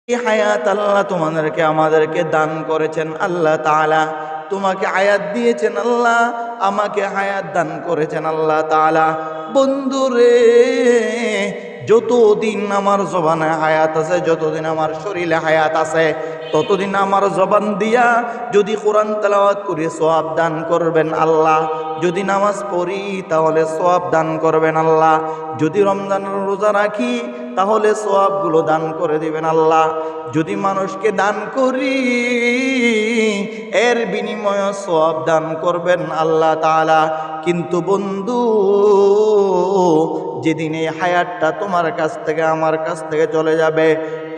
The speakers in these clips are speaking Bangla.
এই হায়াত আল্লাহ তোমাদেরকে আমাদেরকে দান করেছেন। আল্লাহ তাআলা তোমাকে হায়াত দিয়েছেন, আল্লাহ আমাকে হায়াত দান করেছেন আল্লাহ তাআলা। বন্ধুরে, যতদিন আমার জবানে হায়াত আছে, যতদিন আমার শরীরে হায়াত আছে, ততদিন আমার জবান দিয়া যদি কোরআন তেলাওয়াত করি সওয়াব দান করবেন আল্লাহ। যদি নামাজ পড়ি তাহলে সওয়াব দান করবেন আল্লাহ। যদি রমজানের রোজা রাখি তাহলে সওয়াবগুলো দান করে দিবেন আল্লাহ। যদি মানুষকে দান করি এর বিনিময়ে সওয়াব দান করবেন আল্লাহ তাআলা। কিন্তু বন্ধু, যেদিন এই হায়াতটা তোমার কাছ থেকে আমার কাছ থেকে চলে যাবে,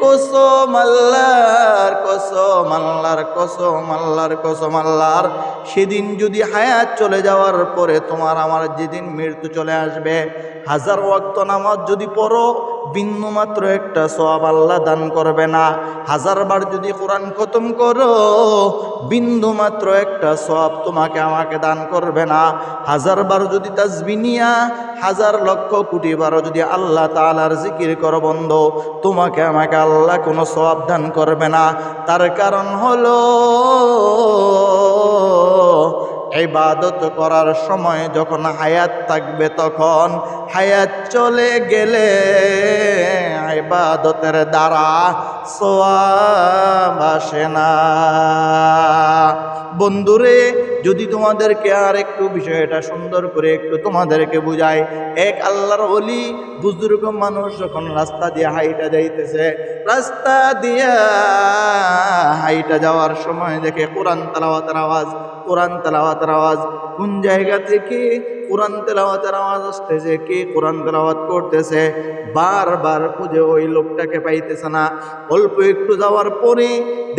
কসম আল্লাহর, কসম আল্লাহর, কসম আল্লাহর, কসম আল্লাহর, সেদিন যদি হায়াত চলে যাওয়ার পরে তোমার আমার যেদিন মৃত্যু চলে আসবে, 1000 ওয়াক্ত নামাজ যদি পড়ো বিন্দু মাত্র একটা সওয়াব আল্লাহ দান করবে না। 1000 বার যদি কোরআন খতম করো বিন্দু মাত্র একটা সওয়াব তোমাকে আমাকে দান করবে না। 1000 বার যদি তাসবিহ নিয়া 1000 লক্ষ কোটি বার যদি আল্লাহ তাআলার জিকির করো বন্ধু, তোমাকে আমাকে আল্লাহ কোনো সওয়াব দান করবে না। তার কারণ হলো ইবাদত করার সময় যখন হায়াত থাকবে, তখন হায়াত চলে গেলে ইবাদতের দ্বারা সওয়াব আসে না। বন্ধুরে, যদি তোমাদেরকে আর একটু বিষয়টা সুন্দর করে একটু তোমাদেরকে বুঝাই, এক আল্লাহর ওলি বুজুর্গ মানুষ যখন রাস্তা দিয়ে হাইটা যাইতেছে, রাস্তা দিয়া হাইটা যাওয়ার সময় দেখে কোরআন তেলাওয়াতের আওয়াজ, কোরআন তেলাওয়াতের আওয়াজ। কোন জায়গা থেকে কোরআন তেলাওয়াতের আওয়াজ আসতেছে, কে কোরআন তেলাওয়াত করতেছে, বারবার খুঁজে ওই লোকটাকে পাইতেছে না। অল্প একটু যাওয়ার পরে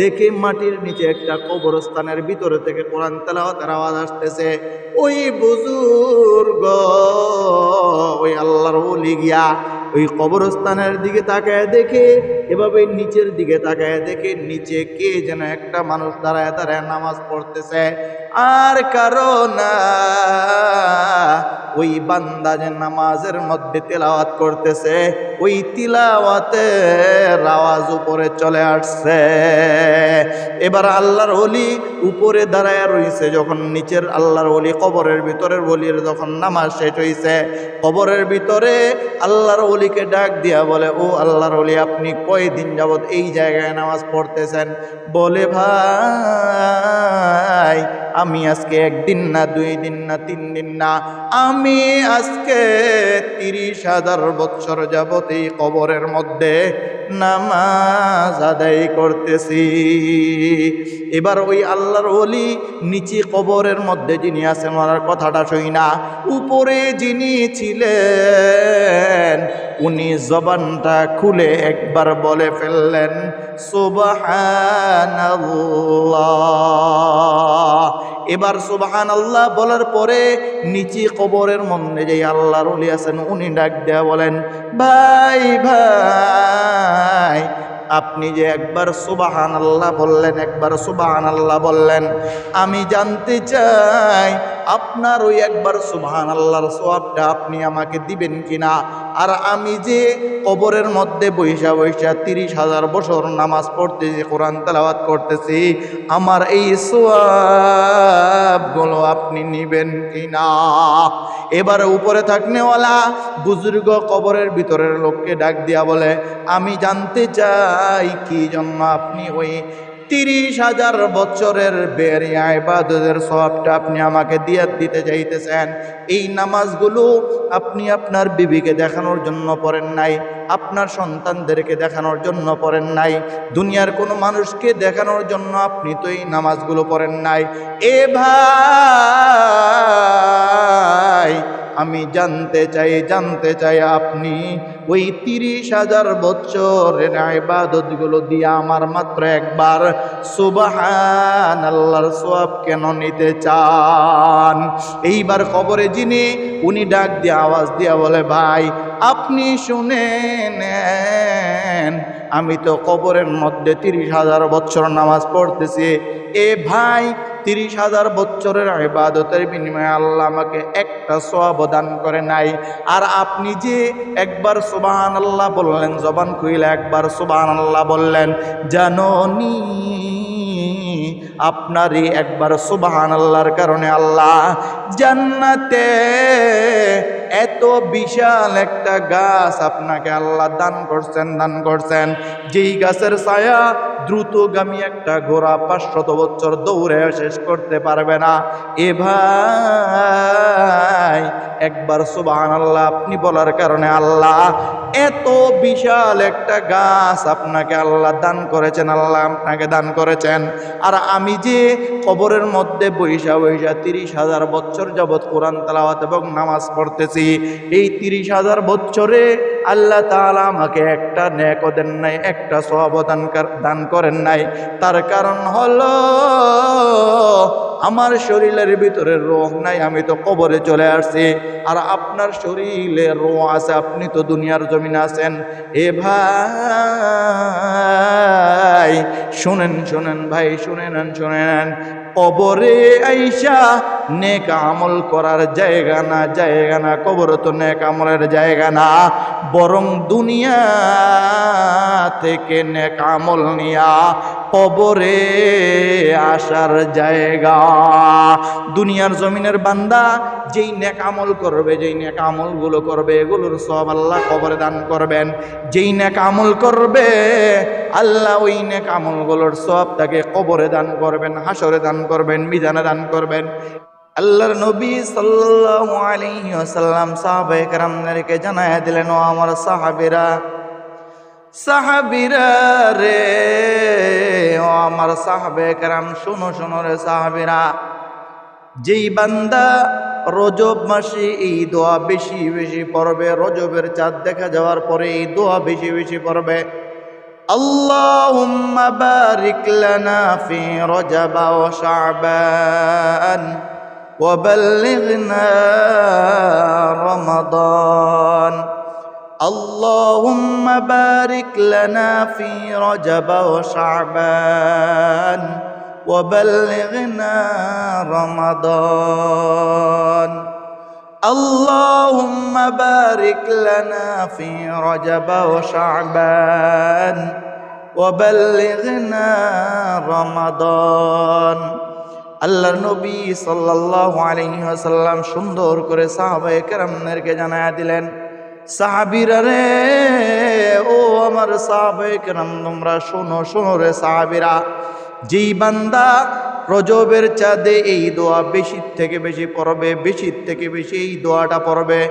দেখে মাটির নিচে একটা কবরস্থানের ভিতরে থেকে কোরআন তেলাওয়াতের আওয়াজ আসতেছে। ওই বুজুর্গ, ওই আল্লাহর ওলি গিয়া ওই কবরস্থানের দিকে তাকায় দেখে, এভাবে নিচের দিকে তাকায় দেখে নিচে কে যেন একটা মানুষ দাঁড়ায় দাঁড়ায় নামাজ পড়তেছে। আর কারণ ওই বান্দা যে নামাজের মধ্যে তেলাওয়াত করতেছে, ওই তিলাওয়াতের আওয়াজ উপরে চলে আসছে। এবার আল্লাহর ওলি উপরে দাঁড়ায় রইছে, যখন নিচের আল্লাহর ওলি কবরের ভিতরের ওলির যখন নামাজ শেষ হইছে, কবরের ভিতরে আল্লাহর ওলিকে ডাক দিয়া বলে, ও আল্লাহর ওলি, আপনি কয়দিন যাবত এই জায়গায় নামাজ পড়তেছেন? বলে, ভাই আমি আজকে 1 দিন না 2 দিন না 3 দিন না, আমি আজকে 30,000 বছর যাবত এই কবরের মধ্যে নামাজ আদায় করতেছি। এবার ওই আল্লাহর ওলি নিচে কবরের মধ্যে যিনি আছেন ওনার কথাটা শুই না, উপরে যিনি ছিলেন উনি জবানটা খুলে একবার বলে ফেললেন, সুবহানাল্লাহ। এবার সুবহানাল্লাহ বলার পরে নিচে কবরের মধ্যে যে আল্লাহর ওলি আছেন উনি ডাক দেয়া বলেন, ভাই ভাই, আপনি যে একবার সুবহানাল্লাহ বললেন, একবার সুবহানাল্লাহ বললেন, আমি জানতে চাই আপনার ওই একবার সুবহানাল্লাহর সওয়াবটা আপনি আমাকে দিবেন কিনা। আর আমি যে কবরের মধ্যে বৈশা বৈশা 30,000 বছর নামাজ পড়তেছি, কোরআন তেলাওয়াত করতেছি, আমার এই সওয়াবগুলো আপনি নিবেন কিনা। এবারে উপরে থাকনেওয়ালা বুজুর্গ কবরের ভিতরের লোককে ডাক দিয়া বলে, আমি জানতে চাই কি জন্য আপনি ওই 30,000 বছরের বেরিয়া ইবাদতের সওয়াবটা আপনি আমাকে দিতে চাইতেছেন। এই নামাজগুলো আপনি আপনার বিবিকে দেখানোর জন্য পড়েন নাই, আপনার সন্তানদেরকে দেখানোর জন্য পড়েন নাই, দুনিয়ার কোনো মানুষকে দেখানোর জন্য আপনি তো এই নামাজগুলো পড়েন নাই। এ ভাই, আমি জানতে চাই আপনি ওই 30,000 বছরের ইবাদতগুলো দিয়ে আমার মাত্র একবার সুবহানাল্লাহর সওয়াব কেন নিতে চান? এইবার কবরে যিনি উনি ডাক দিয়ে আওয়াজ দিয়া বলে, ভাই আপনি শুনে নেন, আমি তো কবরের মধ্যে 30,000 বছর নামাজ পড়তেছি। এ ভাই, 30,000 বছরের ইবাদতের বিনিময়ে আল্লাহ আমাকে একটা সওয়াব দান করে নাই। আর আপনি যে একবার সুবহানাল্লাহ বললেন, জবান খুইলে একবার সুবহানাল্লাহ বললেন, জাননি আপনারই একবার সুবহানাল্লাহর কারণে আল্লাহ জান্নাতে এত বিশাল একটা গাছ আপনাকে আল্লাহ দান করছেন, যেই গাছের ছায়া দ্রুতগামী একটা ঘোড়া 500 বছর দৌড়ে শেষ করতে পারবে না। এ ভাই, একবার সুবহানাল্লাহ আপনি বলার কারণে আল্লাহ এত বিশাল একটা গাছ আপনাকে আল্লাহ দান করেছেন, আল্লাহ আপনাকে দান করেছেন। আর আমি যে কবরের মধ্যে বৈশা 30,000 বছর যাবৎ কোরআন তেলাওয়াত এবং নামাজ পড়তেছি, এই 30,000 বছরে আল্লাহ তাআলা আমাকে একটা নেকও দেন নাই, একটা সওয়াব দান করেন নাই। তার কারণ হলো আমার শরীরের ভিতরে রূহ নাই, আমি তো কবরে চলে আসছি। আর আপনার শরীরে রূহ আছে, আপনি তো দুনিয়ার জমিনে আছেন। এ ভাই শুনেন ভাই, শুনেন, কবরে আইসা নেক আমল করার জায়গা না, কবর তো নেক আমলের জায়গা না, বরং দুনিয়া থেকে নেক আমল নিয়া কবরে আসার জায়গা। দুনিয়ার জমিনের বান্দা যেই নেক আমল করবে, যেই নেক আমলগুলো করবে, এগুলোর সওয়াব আল্লাহ কবরে দান করবেন। যেই নেক আমল করবে আল্লাহ ওই নেক আমলগুলোর সওয়াব তাকে কবরে দান করবেন, হাসরে দান করবেন, মিজানে দান করবেন। আল্লাহর নবী সাল্লাল্লাহু আলাইহি ওয়াসাল্লাম সাহাবায়ে কেরামদেরকে জানায়া দিলেন, ও আমার সাহাবীরা রে, ও আমার সাহাবায়ে কেরাম, শোনো রে সাহাবীরা, যেই বান্দা রজব মাসে এই দোয়া বেশি বেশি পড়বে, রজবের চাঁদ দেখা যাওয়ার পরে এই দোয়া বেশি বেশি পড়বে, আল্লাহুম্মা বারিক লানা ফি রজব ওয়া শাবান ওয়া বাল্লিগনা রমাদান, আল্লাহুম্মা বারিক লানা ফি রজব ওয়া শাবান ওয়া বাল্লিগনা রমাদান, আল্লাহুম্মা বারিক লানা ফি রজব ওয়া শাবান ওয়া বাল্লিগনা রমাদান। আল্লাহর নবী সাল্লাল্লাহু আলাইহি ওয়াসাল্লাম সুন্দর করে সাহাবায়ে কেরামদেরকে জানায়া দিলেন, সাহাবীরা রে, ও আমার সাহাবায়ে কেরাম, তোমরা শোনো রে সাহাবীরা, যেই বান্দা রজবের চাঁদে এই দোয়া বেশি থেকে বেশি পড়বে, বেশি থেকে বেশি এই দোয়াটা পড়বে,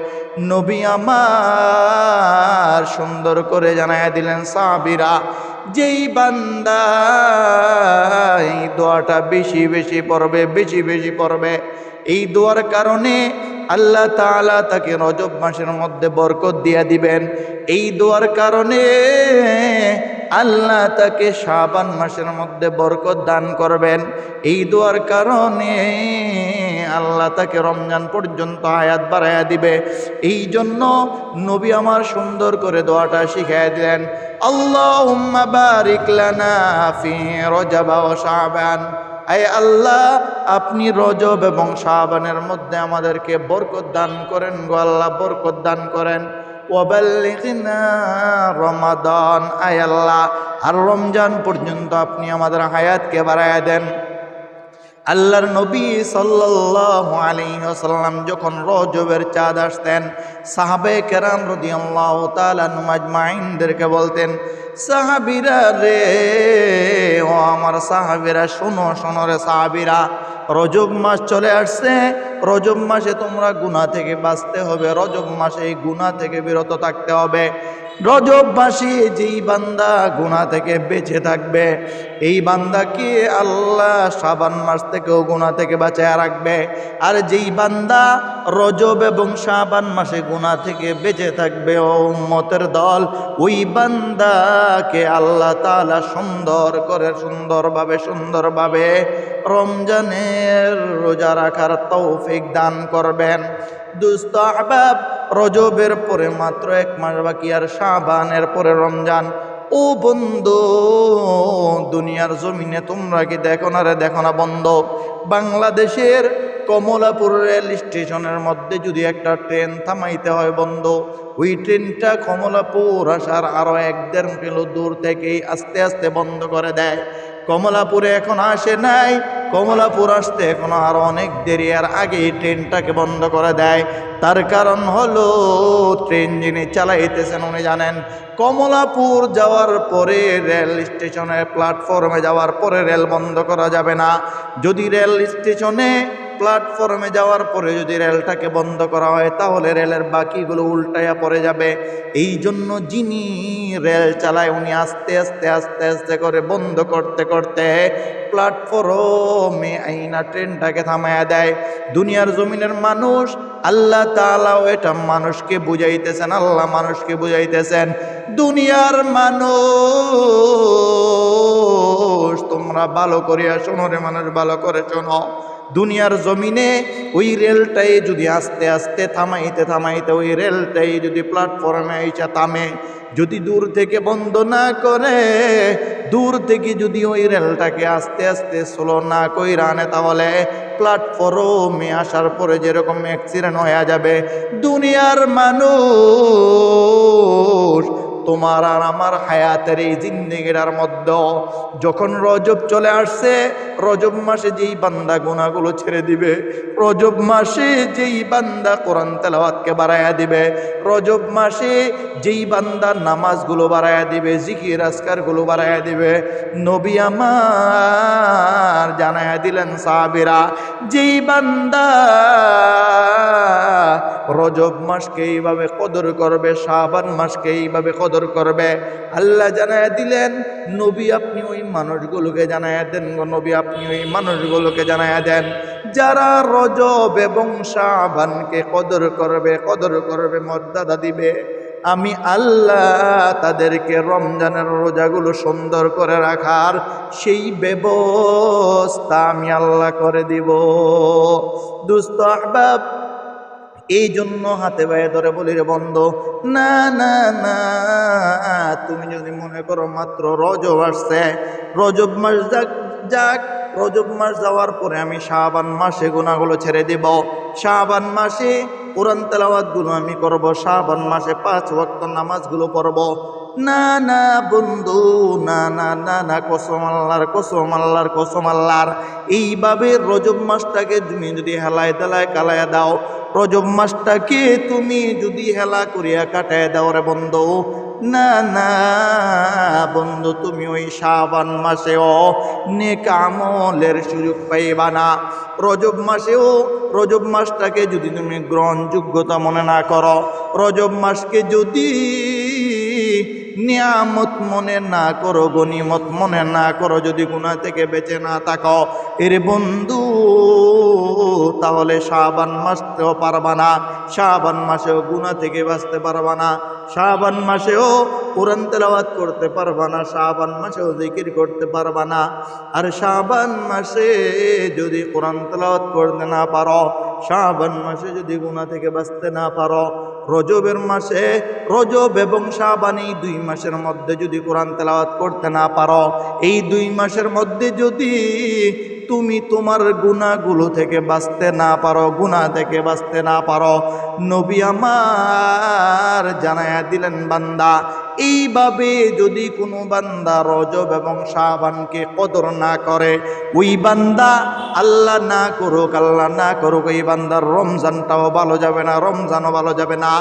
নবী আমার সুন্দর করে জানায়া দিলেন, সাহাবীরা, যেই বান্দা এই দোয়াটা বেশি বেশি পড়বে, বেশি বেশি পড়বে, এই দোয়ার কারণে আল্লাহ তাআলা তাকে রজব মাসের মধ্যে বরকত দিয়া দিবেন। এই দোয়ার কারণে আল্লাহ তাকে শাবান মাসের মধ্যে বরকত দান করবেন। এই দোয়ার কারণে আল্লাহ তাকে রমজান পর্যন্ত হায়াত বাড়ায়া দিবে। এই জন্য নবী আমার সুন্দর করে দোয়াটা শিখাইয়া দিলেন, আল্লাহুম্মা বারিক লানা ফি রজব ওয়া শাবান, আয় আল্লাহ, আপনি রজব এবং শাবানের মধ্যে আমাদেরকে বরকত দান করেন গো আল্লাহ, বরকত দান করেন। ওয়া বাল্লিগনা রমাদান, আয় আল্লাহ, আর রমজান পর্যন্ত আপনি আমাদের হায়াতকে বাড়ায়া দেন। আল্লাহর নবী সাল্লাল্লাহু আলাইহি ওয়াসাল্লাম যখন রজবের চাঁদ আসতেন, সাহাবায়ে কেরাম রাদিয়াল্লাহু তাআলা আনহুম আজমাইনদেরকে বলতেন, সাহাবীরা রে, ও আমার সাহাবীরা, শোনো রে সাহাবীরা, রজব মাস চলে আসছে, রজব মাসে তোমরা গুনাহ থেকে বাঁচতে হবে, রজব মাসে এই গুনাহ থেকে বিরত থাকতে হবে। রজব মাসে যেই বান্দা গুনাহ থেকে বেঁচে থাকবে, এই বান্দাকে আল্লাহ শাবান মাস থেকেও গুনাহ থেকে বাঁচায় রাখবে। আর যেই বান্দা রজব এবং শাবান মাসে গুনাহ থেকে বেঁচে থাকবে, ও উম্মতের দল, ওই বান্দাকে আল্লাহ তাআলা সুন্দরভাবে রমজানের রোজা রাখার তৌফিক দান করবেন। দোস্ত আহবাব, রজবের পরে মাত্র 1 মাস বাকি, আর শাবানের পরে রমজান। ও বন্ধু, দুনিয়ার জমিনে তোমরা কি দেখো না রে, দেখো না বন্ধু, বাংলাদেশের কমলাপুর রেল স্টেশনের মধ্যে যদি একটা ট্রেন থামাইতে হয় বন্ধু, ওই ট্রেনটা কমলাপুর আসার আরো 1-1.5 কিলো দূর থেকেই আস্তে আস্তে বন্ধ করে দেয়। কমলাপুরে এখন আসে নাই, কমলাপুর আসতে এখন আরো অনেক দেরি, আর আগেই ট্রেনটাকে বন্ধ করে দেয়। তার কারণ হলো ট্রেন যিনি চালাইতেছেন উনি জানেন কমলাপুর যাওয়ার পরে রেল স্টেশনের প্ল্যাটফর্মে যাওয়ার পরে রেল বন্ধ করা যাবে না। যদি রেল স্টেশনে প্ল্যাটফর্মে যাওয়ার পরে যদি রেলটাকে বন্ধ করা হয় তাহলে রেলের বাকিগুলো উল্টাইয়া পড়ে যাবে। এই জন্য যিনি রেল চালায় উনি আস্তে আস্তে আস্তে আস্তে করে বন্ধ করতে করতে প্ল্যাটফর্মে আইনা ট্রেনটাকে থামায়া দেয়। দুনিয়ার জমিনের মানুষ, আল্লাহ তাআলাও এটা মানুষকে বুঝাইতেছেন, আল্লাহ মানুষকে বুঝাইতেছেন, দুনিয়ার মানুষ তোমরা ভালো করিয়া শোনো রে, মানুষ ভালো করে শোনো। দুনিয়ার জমিনে ওই রেলটাই যদি আস্তে আস্তে থামাইতে থামাইতে ওই রেলটাই যদি প্ল্যাটফর্মে এসে থামে, যদি দূর থেকে বন্ধ না করে, দূর থেকে যদি ওই রেলটাকে আস্তে আস্তে স্লো না কইরা আনে, তাহলে প্ল্যাটফর্মে আসার পরে যেরকম অ্যাক্সিডেন্ট হয়ে যাবে। দুনিয়ার মানুষ তোমার আর আমার হায়াতের এই জিন্দেগির মধ্যে যখন রজব চলে আসছে, রজব মাসে যেই বান্দা গুনাহগুলো ছেড়ে দিবে, রজব মাসে যেই বান্দা কোরআন তেলাওয়াতকে বাড়ায়া দিবে, রজব মাসে যেই বান্দা নামাজগুলো বাড়ায়া দিবে, জিকির আজকারগুলো বাড়ায়া দিবে, নবী আমার জানায়া দিলেন সাহাবীরা, যেই বান্দা রজব মাসকে এইভাবে কদর করবে, শাবান মাসকে এইভাবে কদর করবে, আল্লাহ জানায়া দিলেন নবী আপনি ওই মানুষগুলোকে জানায়া দেন গো নবী, আপনি ওই মানুষগুলোকে জানায়া দেন যারা রজব এবং শাবানকে কদর করবে, মর্যাদা দিবে, আমি আল্লাহ তাদেরকে রমজানের রোজাগুলো সুন্দর করে রাখার সেই ব্যবস্থা আমি আল্লাহ করে দিব। দোস্ত আহবাব, এই জন্য হাতে পায়ে ধরে বলি রে বন্ধু, না না না, তুমি যদি মনে করো মাত্র রজব আসছে, রজব মাস যাক, রজব মাস যাওয়ার পরে আমি শাবান মাসে গুনাহগুলো ছেড়ে দেব, শাবান মাসে কোরআন তেলাওয়াতগুলো আমি করব, শাবান মাসে 5 ওয়াক্ত নামাজগুলো পড়ব, না না বন্ধু, না না না না, কসম আল্লাহর, কসম আল্লাহর, কসম আল্লাহর, এইভাবে রজব মাসটাকে তুমি যদি হেলায় তেলায় কালায় দাও, রজব মাসটাকে তুমি যদি হেলা করিয়া কাটায় দাও রে বন্ধু, না না বন্ধু, তুমি ওই শাবান মাসেও নেক আমলের সুযোগ পাইবা না। রজব মাসেও, রজব মাসটাকে যদি তুমি গ্রহণযোগ্যতা মনে না করো, রজব মাসকে যদি নিয়ামত মনে না করো, গনিমত মনে না করো, যদি গুনাহ থেকে বেঁচে না থাকো এর বন্ধু, তাহলে শাবান মাসেও পারবা না, শাবান মাসেও গুনাহ থেকে বাঁচতে পারবা না, শাবান মাসেও কোরআন তেলাওয়াত করতে পারবা না, শাবান মাসেও জিকির করতে পারবা না। আর শাবান মাসে যদি কোরআন তেলাওয়াত করতে না পারো, শাবান মাসে যদি গুনাহ থেকে বাঁচতে না পারো, রজবের মাসে, রজব এবং শাবান এই 2 মাসের মধ্যে যদি কোরআন তেলাওয়াত করতে না পারো, এই 2 মাসের মধ্যে যদি তুমি তোমার গুনাহগুলো থেকে বাঁচতে না পারো, গুনাহ থেকে বাঁচতে না পারো, নবী আমার জানায়া দিলেন বান্দা, এইভাবে যদি কোনো বান্দা রজব এবং শাবানকে কদর না করে, ওই বান্দা আল্লাহ না করুক, আল্লাহ না করুক, ওই বান্দার রমজানটাও ভালো যাবে না, রমজানও ভালো যাবে না,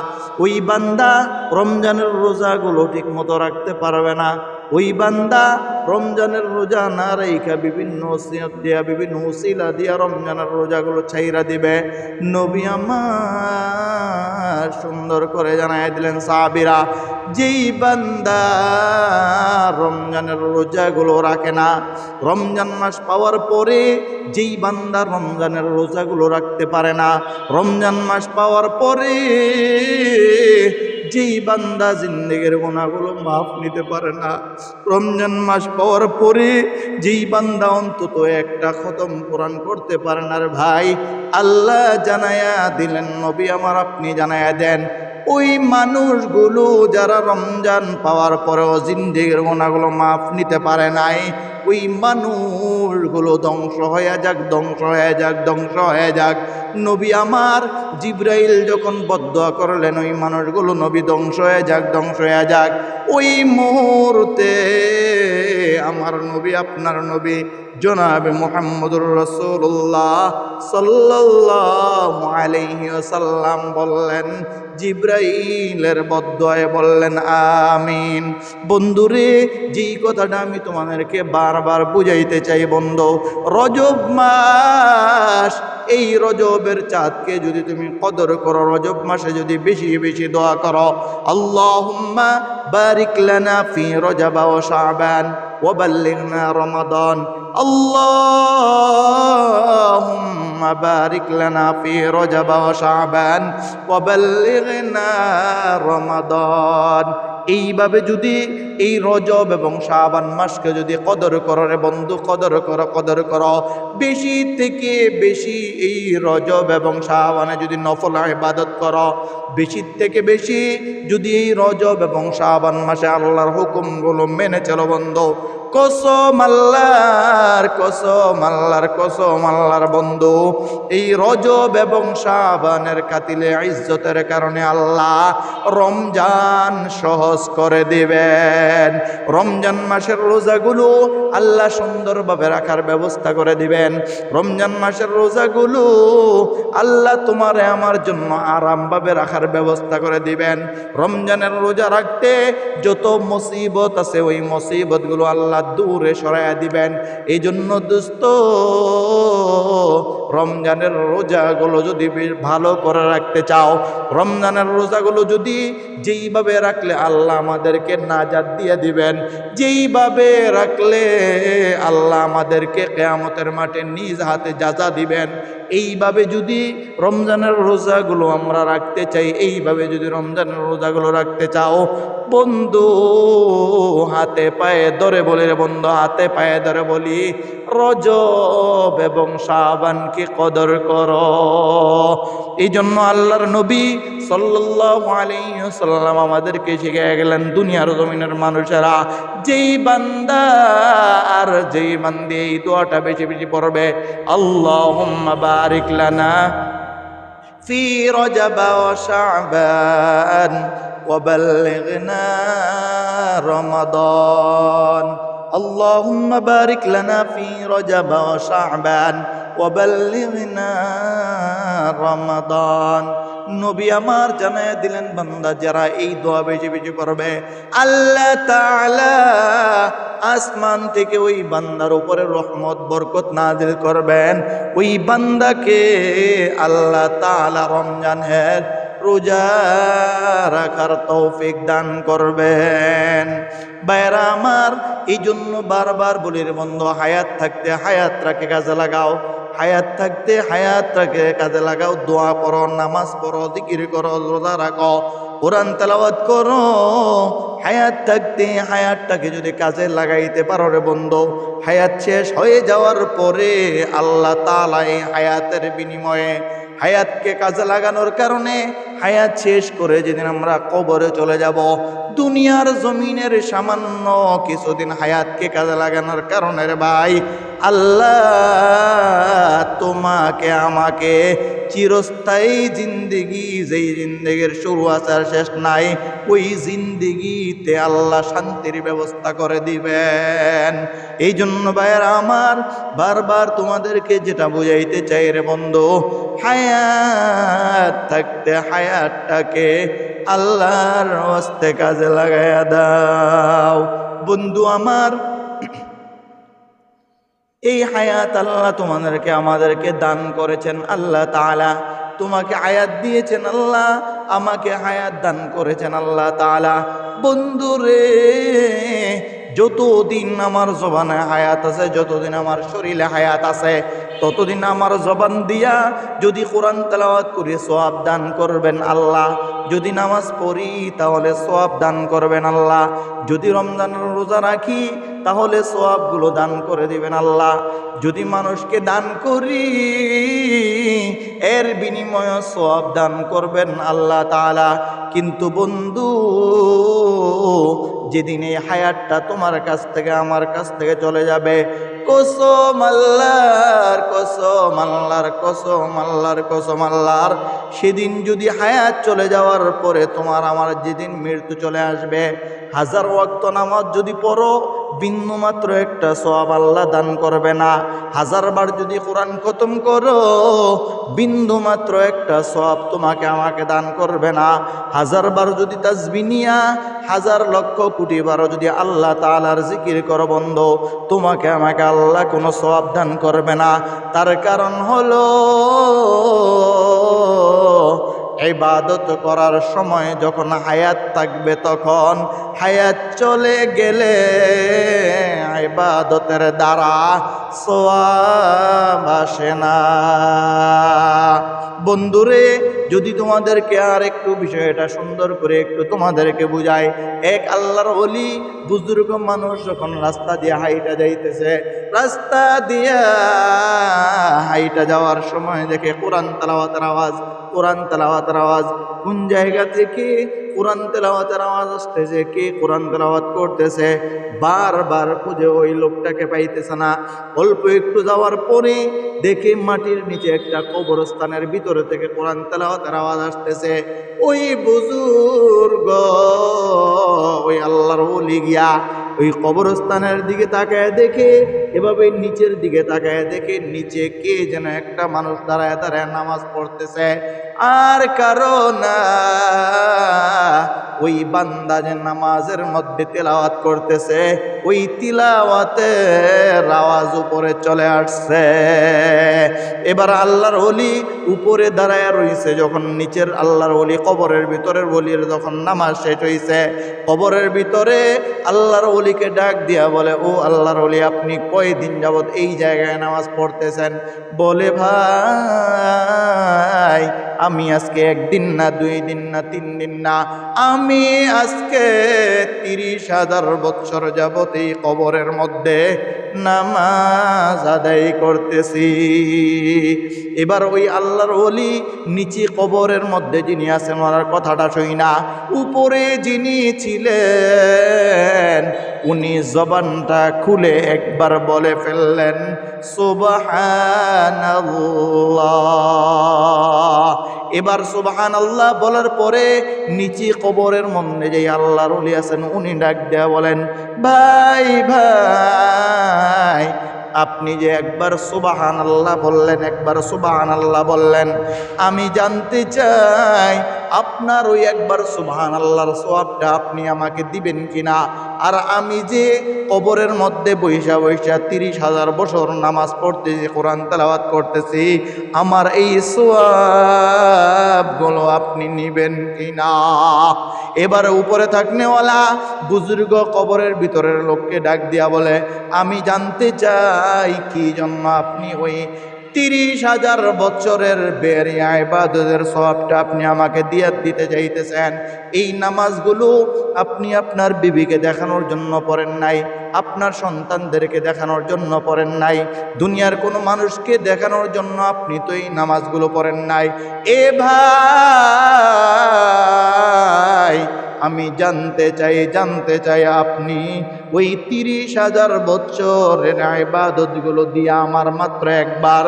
ওই বান্দা রমজানের রোজাগুলো ঠিক মতো রাখতে পারবে না, ওই বান্দা রমজানের রোজা না রাইখা বিভিন্ন ওসিয়ত দিয়া, বিভিন্ন উসিলা দিয়া রমজানের রোজাগুলো ছাইরা দিবে। নবী আমার সুন্দর করে জানাই দিলেন সাহাবীরা, যেই বান্দা রমজানের রোজাগুলো রাখে না, রমজান মাস পাওয়ার পরে যেই বান্দা রমজানের রোজাগুলো রাখতে পারে না, রমজান মাস পাওয়ার পরে যেই বান্দা জিন্দেগির গুনাহগুলো মাফ নিতে পারে না, রমজান মাস পাওয়ার পরে যেই বান্দা অন্তত একটা খতম কোরআন করতে পারে না রে ভাই, আল্লাহ জানায়া দিলেন নবী আমার আপনি জানায়া দেন, ওই মানুষগুলো যারা রমজান পাওয়ার পরেও জিন্দেগির গুনাহগুলো মাফ নিতে পারে নাই, ওই মানুষগুলো ধ্বংস হয়ে যাক, ধ্বংস হয়ে যাক, ধ্বংস হয়ে যাক। নবী আমার জিব্রাইল যখন বদদোয়া করলেন ওই মানুষগুলো নবী ধ্বংস হয়ে যাক, ধ্বংস হয়ে যাক, ওই মুহূর্তে আমার নবী, আপনার নবী জনাবে মুহাম্মদুর রাসূলুল্লাহ সাল্লাল্লাহু আলাইহি ওয়াসাল্লাম বললেন, জিব্রাইলের বদদোয়ায় বললেন আমিন। বন্ধুরে, যেই কথাটা আমি তোমাদেরকে বারবার বুঝাইতে চাই বন্ধু, রজব মাস, এই রজবের চাঁদকে যদি তুমি কদর করো, রজব মাসে যদি বেশি বেশি দোয়া করো, আল্লাহুম্মা বারিক লানা ফি রজব ওয়া শাবান ওয়া বাল্লিগনা রমাদান, আল্লাহুম্মা বারিক লানা ফি রজব ওয়া শাবান ওয়া বাল্লিগনা রমাদান। এইভাবে যদি এই রজব এবং শাবান মাসকে যদি কদর করো রে বন্ধু, কদর করো, কদর করো, বেশি থেকে বেশি এই রজব এবং শাবানে যদি নফল ইবাদত করো, বেশি থেকে বেশি যদি এই রজব এবং শাবান মাসে আল্লাহর হুকুমগুলো মেনে চলো বন্ধু, কসম আল্লাহর, কসম আল্লাহর, কসম আল্লাহর বন্ধু, এই রজব এবং শাবানের কাতিলে ইজ্জতের কারণে আল্লাহ রমজান সহজ করে দিবেন। রমজান মাসের রোজাগুলো আল্লাহ সুন্দরভাবে রাখার ব্যবস্থা করে দিবেন। রমজান মাসের রোজাগুলো আল্লাহ তোমারে আমার জন্য আরামভাবে রাখার ব্যবস্থা করে দিবেন। রমজানের রোজা রাখতে যত মুসিবত আছে ওই মুসিবতগুলো আল্লাহ দূরে সরাইয়া দিবেন। এই জন্য দোস্ত, রমজানের রোজাগুলো যদি ভালো করে রাখতে চাও, রমজানের রোজাগুলো যদি যেইভাবে রাখলে আল্লাহ আমাদেরকে নাজাত দিয়ে দিবেন, যেইভাবে রাখলে আল্লাহ আমাদেরকে কিয়ামতের মাঠে নিজ হাতে যাজা দিবেন, এইভাবে যদি রমজানের রোজাগুলো আমরা রাখতে চাই, এইভাবে যদি রমজানের রোজাগুলো রাখতে চাও বন্ধু, হাতে পায়ে ধরে বলি রে বন্ধু, হাতে পায়ে ধরে বলি, রজব এবং শাবানকে কদর করো। এই জন্য আল্লাহর নবী সাল্লাল্লাহু আলাইহি ওয়াসাল্লাম আমাদেরকে শিখিয়ে গেলেন, দুনিয়ার জমিনের মানুষেরা যেই বান্দা আর যেই বান্দি এই দোয়াটা বেশি বেশি পড়বে, আল্লাহুম্মা বারিক লানা ফি রজব ওয়া শাবান ওয়া বাল্লিগনা রমাদান, আল্লাহুম্মা বারিক লানা ফি রজব ওয়া শাবান ওয়া বাল্লিগনা রমাদান। নবী আমার জানায় দিলেন, বান্দা যারা এই দোয়া বেশি বেশি করবে, আল্লাহ তাআলা আসমান থেকে ওই বান্দার উপরে রহমত বরকত নাজিল করবেন। ওই বান্দাকে আল্লাহ তাআলা রমজানের রোজা রাখার তৌফিক দান করবেন। ভাইরা আমার, এই জন্য বারবার বলি রে বন্ধু, হায়াত থাকতে হায়াতটাকে কাজে লাগাও, হায়াত থাকতে হায়াতটাকে কাজে লাগাও, দোয়া করো, নামাজ পড়ো, জিকির করো, রোজা রাখো, কোরআন তেলাওয়াত করো। হায়াত থাকতে হায়াতটাকে যদি কাজে লাগাইতে পারো রে বন্ধু, হায়াত শেষ হয়ে যাওয়ার পরে আল্লাহ তাআলা এই হায়াতের বিনিময়ে, হায়াতকে কাজে লাগানোর কারণে হায়াত শেষ করে যেদিন আমরা কবরে চলে যাব, দুনিয়ার জমিনের সামান্য কিছুদিন হায়াতকে কাজে লাগানোর কারণে রে ভাই, আল্লাহ তোমাকে আমাকে চিরস্থায়ী জিন্দেগি, যেই জিন্দেগির শুরু আছে আর শেষ নাই, ওই জিন্দেগিতে আল্লাহ শান্তির ব্যবস্থা করে দিবেন। এই জন্য ভাইয়েরা আমার, বারবার তোমাদেরকে যেটা বুঝাইতে চাই রে বন্ধু, হায়াত থাকতে হায়াতটাকে আল্লাহর রাস্তায় কাজে লাগাইয়া দাও। বন্ধু আমার, এই হায়াত আল্লাহ তোমাদেরকে আমাদেরকে দান করেছেন। আল্লাহ তাআলা তোমাকে হায়াত দিয়েছেন, আল্লাহ আমাকে হায়াত দান করেছেন আল্লাহ তাআলা। বন্ধুরে, যতদিন আমার জবানে হায়াত আছে, যতদিন আমার শরীরে হায়াত আছে, ততদিন আমার জবান দিয়া যদি কোরআন তেলাওয়াত করি সওয়াব দান করবেন আল্লাহ, যদি নামাজ পড়ি তাহলে সওয়াব দান করবেন আল্লাহ, যদি রমজানের রোজা রাখি তাহলে সওয়াবগুলো দান করে দিবেন আল্লাহ, যদি মানুষকে দান করি এর বিনিময়ে সওয়াব দান করবেন আল্লাহ তাআলা। কিন্তু বন্ধু, যেদিন এই হায়াতটা তোমার কাছ থেকে আমার কাছ থেকে চলে যাবে, কসম আল্লাহর কসম, আল্লাহর কসম, আল্লাহর কসম, আল্লাহর, সেদিন যদি হায়াত চলে যাওয়ার পরে তোমার আমার যেদিন মৃত্যু চলে আসবে, 1000 ওয়াক্ত নামাজ যদি পড়ো, বিন্দু মাত্র একটা সওয়াব আল্লাহ দান করবে না। 1000 বার যদি কোরআন খতম করো, বিন্দু মাত্র একটা সওয়াব তোমাকে আমাকে দান করবে না। 1000 বার যদি তাসবিহ নিয়া 1000 লক্ষ কোটি বার যদি আল্লাহ তাআলার জিকির করো বন্ধু, তোমাকে আমাকে আল্লাহ কোনো সওয়াব দান করবে না। তার কারণ হলো ইবাদত করার সময় যখন হায়াত থাকবে, তখন হায়াত চলে গেলে ইবাদতের দ্বারা সওয়াব আসে না। বন্ধুরে, যদি তোমাদেরকে আর একটু বিষয়টা সুন্দর করে একটু তোমাদেরকে বুঝাই, এক আল্লাহর ওলি বুজুর্গ মানুষ যখন রাস্তা দিয়ে হাইটা যাইতেছে, রাস্তা দিয়া হাইটা যাওয়ার সময় দেখে কোরআন তেলাওয়াতের আওয়াজ, কোরআন তেলাওয়াতের আওয়াজ। কোন জায়গা থেকে কোরআন তেলাওয়াতের আওয়াজ আসতেছে, কে কোরআন তেলাওয়াত করতেছে, বারবার খুঁজে ওই লোকটাকে পাইতেছে না। অল্প একটু যাওয়ার পরে দেখে মাটির নিচে একটা কবরস্থানের ভিতরে থেকে কোরআন তেলাওয়াতের আওয়াজ আসতেছে। ওই বুজুর্গ, ওই আল্লাহর ওলি গিয়া ওই কবরস্থানের দিকে তাকায় দেখে, এভাবে নিচের দিকে তাকায় দেখে নিচে কে যেন একটা মানুষ দাঁড়ায় দাঁড়ায় নামাজ পড়তেছে। আর কারণ ওই বান্দা যে নামাজের মধ্যে তেলাওয়াত করতেছে, ওই তিলাওয়াতের আওয়াজ উপরে চলে আসছে। এবার আল্লাহর ওলি উপরে দাঁড়ায় রইছে, যখন নিচের আল্লাহর ওলি কবরের ভিতরের ওলির যখন নামাজ শেষ হইছে, কবরের ভিতরে আল্লাহর ওলিকে ডাক দিয়া বলে, ও আল্লাহর ওলি, আপনি কয়দিন যাবত এই জায়গায় নামাজ পড়তেছেন? বলে, ভাই, আমি আজকে 1 দিন না, 2 দিন না, 3 দিন না, আমি আজকে 30,000 বছর যাবত এই কবরের মধ্যে নামাজ আদায় করতেছি। এবার ওই আল্লাহর ওলি নিচে কবরের মধ্যে যিনি আছেন ওনার কথাটা শুই না, উপরে যিনি ছিলেন উনি জবানটা খুলে একবার বলে ফেললেন, সুবহানাল্লাহ। এবার সুবহানাল্লাহ বলার পরে নিচে কবরের মধ্যে যে আল্লাহর ওলি আছেন উনি ডাক দেয়া বলেন, ভাই ভাই, আপনি যে একবার সুবহানাল্লাহ বললেন, একবার সুবহানাল্লাহ বললেন, আমি জানতে চাই আপনার ওই একবার সুবহানাল্লাহর সওয়াবটা আপনি আমাকে দিবেন কিনা। আর আমি যে কবরের মধ্যে বৈশা বৈশা 30,000 বছর নামাজ পড়তেছি, কোরআন তেলাওয়াত করতেছি, আমার এই সওয়াবগুলো আপনি নিবেন কিনা। এবারে উপরে থাকনেওয়ালা বুজুর্গ কবরের ভিতরের লোককে ডাক দিয়া বলে, আমি জানতে চাই কি জন্য আপনি ওই 30,000 বছরের বের ইবাদতের সওয়াবটা আপনি আমাকে দিতে চাইতেছেন। এই নামাজগুলো আপনি আপনার বিবিকে দেখানোর জন্য পড়েন নাই, আপনার সন্তানদেরকে দেখানোর জন্য পড়েন নাই, দুনিয়ার কোনো মানুষকে দেখানোর জন্য আপনি তো এই নামাজগুলো পড়েন নাই। এ ভাই, আমি জানতে চাই আপনি ওই 30,000 বছরের ইবাদতগুলো দিয়ে আমার মাত্র একবার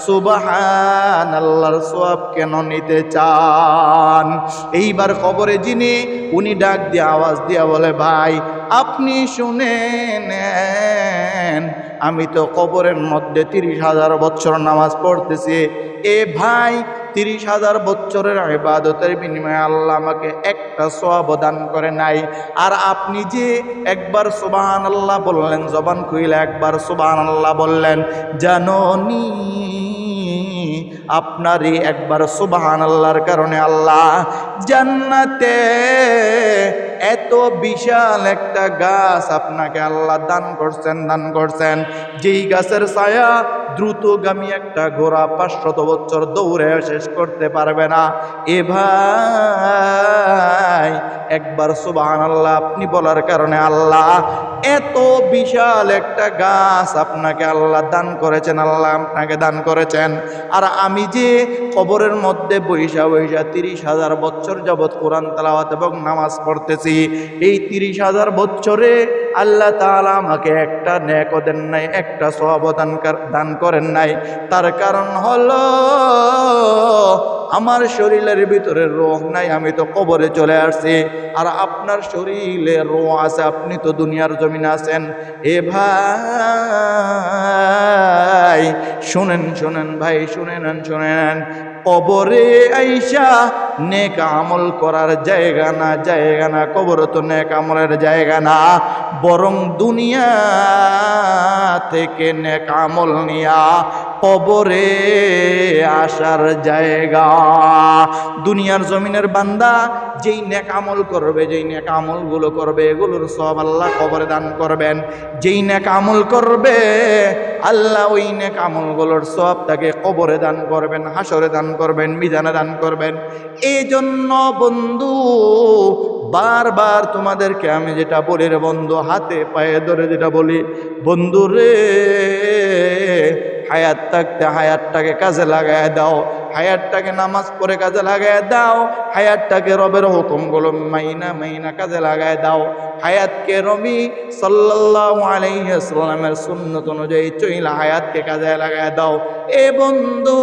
সুবহানাল্লাহর সওয়াব কেন নিতে চান? এইবার কবরে যিনি উনি ডাক দিয়ে আওয়াজ দিয়া বলে, ভাই, আপনি শুনে নেন, আমি তো কবরের মধ্যে 30,000 বছর নামাজ পড়তেছি। এ ভাই, 30,000 বছরের ইবাদতের বিনিময়ে আল্লাহ আমাকে একটা সওয়াব দান করে নাই। আর আপনি যে একবার সুবহানাল্লাহ বললেন, জবান খুইলে একবার সুবহানাল্লাহ বললেন, জানোনি আপনারই একবার সুবহানাল্লাহর কারণে আল্লাহ জান্নাতে এত বিশাল একটা গাছ আপনাকে আল্লাহ দান করছেন, যেই গাছের ছায়া দ্রুতগামী একটা ঘোড়া 500 বছর দৌড়ে শেষ করতে পারবে না। এ ভাই, একবার সুবহানাল্লাহ আপনি বলার কারণে আল্লাহ এত বিশাল একটা গাছ আপনাকে আল্লাহ দান করেছেন, আল্লাহ আপনাকে দান করেছেন। আর আমি যে কবরের মধ্যে বৈশা 30,000 বছর যাবৎ কোরআন তেলাওয়াত এবং নামাজ পড়তেছি, এই 30,000 বছরে আল্লাহ তাআলা আমাকে একটা নেকও দেন নাই, একটা সওয়াব দান করেন নাই। তার কারণ হলো আমার শরীরের ভিতরে রূহ নাই, আমি তো কবরে চলে আসছি। আর আপনার শরীরে রূহ আছে, আপনি তো দুনিয়ার জমিনে আছেন। এ ভাই শুনেন, শুনেন ভাই, শুনেন, কবরে আইসা নেক আমল করার জায়গা না, জায়গা না। কবর তো নেক আমলের জায়গা না, বরং দুনিয়া থেকে নেক আমল নিয়া কবরে আসার জায়গা। দুনিয়ার জমিনের বান্দা যেই নেক আমল করবে, যেই নেক আমলগুলো করবে, এগুলোর সব আল্লাহ কবরে দান করবেন। যেই নেক আমল করবে আল্লাহ ওই নেক আমলগুলোর সব তাকে কবরে দান করবেন, হাসরে দান করবেন, মিজানে দান করবেন। এই জন্য বন্ধু বারবার তোমাদেরকে আমি যেটা বলি রে বন্ধু, হাতে পায়ে ধরে যেটা বলি, বন্ধু রে হায়াত থাকতে হায়াতটাকে কাজে লাগায় দাও, হায়াতটাকে নামাজ পড়ে কাজে লাগায় দাও, হায়াতটাকে রবের হুকুমগুলো মাইনা কাজে লাগায় দাও, হায়াতকে নবী সাল্লাল্লাহু আলাইহি ওয়াসাল্লামের সুন্নাত অনুযায়ী চইলা হায়াতকে কাজে লাগায় দাও। এ বন্ধু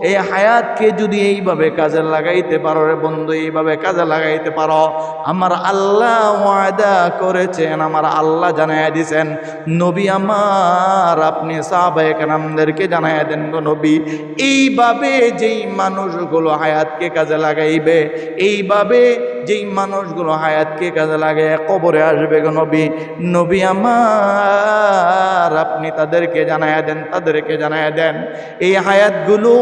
এই হায়াতকে যদি এইভাবে কাজে লাগাইতে পারো রে বন্ধু, এইভাবে কাজে লাগাইতে পারো, আমার আল্লাহ ওয়াদা করেছেন, আমার আল্লাহ জানাইয়া দিয়েছেন, নবী আমার আপনি সাহাবায়ে কেরামদেরকে জানাইয়া দেন গো নবী, এইভাবে যেই মানুষগুলো হায়াতকে কাজে লাগাইবে, এইভাবে যেই মানুষগুলো হায়াতকে কাজে লাগায় কবরে আসবে গো নবী, নবী আমার আপনি তাদেরকে জানাইয়া দেন, তাদেরকে জানাইয়া দেন এই হায়াতগুলো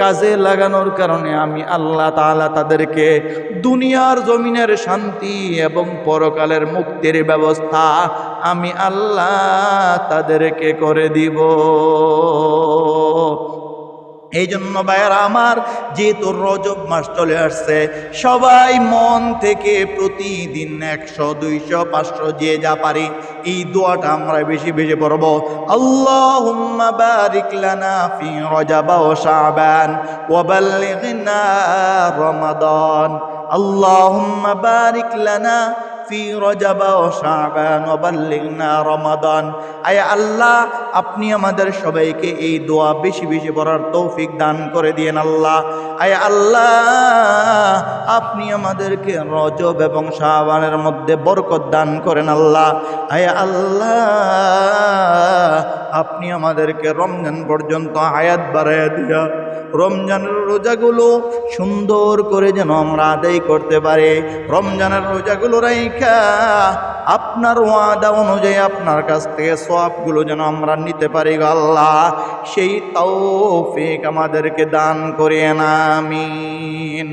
কাজে লাগানোর কারণে আমি আল্লাহ তাআলা তাদেরকে দুনিয়ার জমিনের শান্তি এবং পরকালের মুক্তির ব্যবস্থা আমি আল্লাহ তাদেরকে করে দিব। এই জন্য ভাইয়েরা আমার, যেহেতু রজব মাস চলে আসছে, সবাই মন থেকে প্রতিদিন 100, 200, 500 যে যা পারি এই দোয়াটা আমরা বেশি বেশি পড়ব। আল্লাহুম্মা বারিক লানা ফি রজব ওয়া শাবান ওয়া বাল্লিগনা রমাদান। আল্লাহুম্মা বারিক লানা ফি রজব ওয়া শাবান ওয়া বাল্লিগনা রমাদান। আয় আল্লাহ আপনি আমাদের সবাইকে এই দোয়া বেশি বেশি পড়ার তৌফিক দান করে দিয়েন আল্লাহ। আয় আল্লাহ আপনি আমাদেরকে রজব এবং শাবানের মধ্যে বরকত দান করেন আল্লাহ। আয় আল্লাহ আপনি আমাদেরকে রমজান পর্যন্ত হায়াত বাড়াইয়া দিয়া রমজানের রোজাগুলো সুন্দর করে যেন আমরা আদায় করতে পারি। রমজানের রোজাগুলো রাইখা আপনার ওয়াদা অনুযায়ী আপনার কাছ থেকে সওয়াবগুলো যেন আমরা নিতে পারি আল্লাহ, সেই তৌফিক আমাদেরকে দান করেন, আমিন।